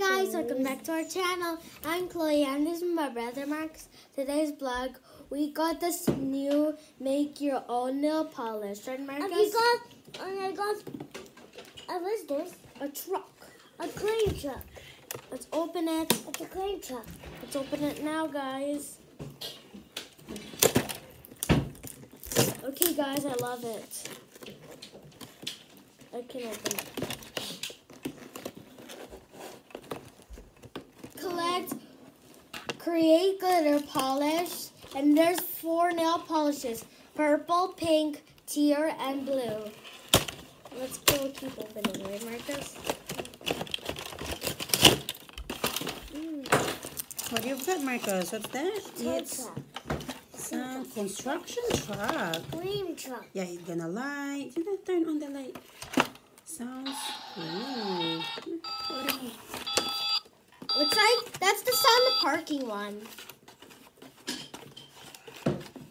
guys, welcome back to our channel. I'm Chloe and this is my brother Marcus. Today's vlog, we got this new make your own nail polish, right Marcus? And I got, what is this? A truck. A crane truck. Let's open it. It's a crane truck. Let's open it now, guys. Okay guys, I love it. I can open it. Create glitter polish, and there's 4 nail polishes: purple, pink, teal, and blue. Let's go keep opening, right, Marcus? What do you got, Marcos? What's that? It's some construction truck. crane truck. Yeah, it's gonna light. Did I turn on the light? Sounds cool. Looks like that's the sound the parking one.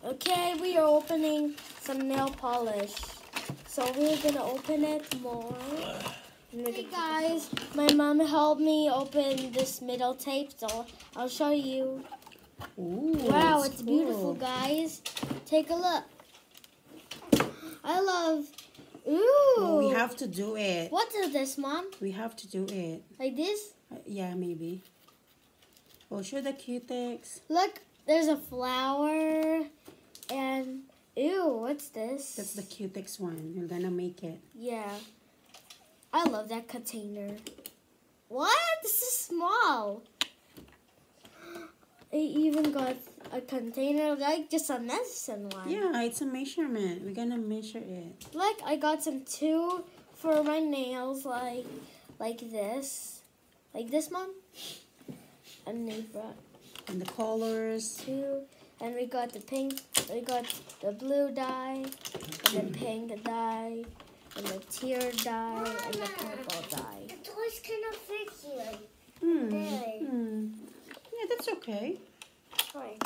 Okay, we are opening some nail polish. So we're gonna open it more. Hey guys, my mom helped me open this middle tape, so I'll show you. Ooh, Wow, it's cool. beautiful, guys. Take a look. I love. Ooh. Oh, we have to do it. What is this, Mom? We have to do it. Like this? Yeah, maybe. Oh, show the Q-Tex. Look, there's a flower, and ew, what's this? That's the Q-Tex one. You're gonna make it. Yeah. I love that container. What? This is small. It even got a container like just a medicine one. Yeah, it's a measurement. We're gonna measure it. Look, I got some too for my nails, like this. Like this, Mom? And they brought And the colors. 2. And we got the pink, we got the blue dye, and the pink dye, and the teal dye, and the purple dye. The toys cannot fit here. Yeah, that's okay. Sorry.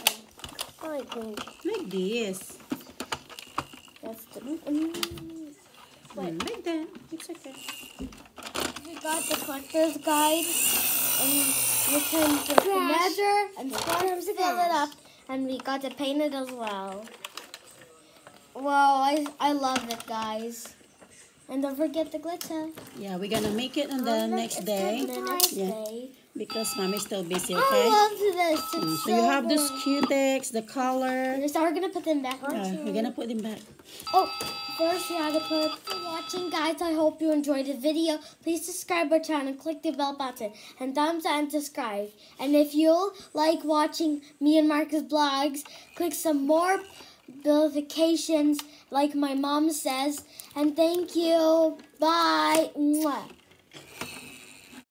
Like this. That's the. Like that. It's okay. We got the collector's guide, and you can just measure and fill it up, and we got to paint it as well. Wow, I love it, guys. And don't forget the glitter. Yeah, we're gonna make it on the next day. And the next Yeah. day. Because mommy's still busy, I okay? love this. It's So you have this good. Q-Tex, the color. So we're gonna put them back. We're gonna put them back. Oh, first we have to put for watching, guys. I hope you enjoyed the video. Please subscribe our channel, click the bell button, and thumbs up and subscribe. And if you like watching me and Marcus vlogs, click some more notifications like my mom says. And thank you. Bye. Mwah.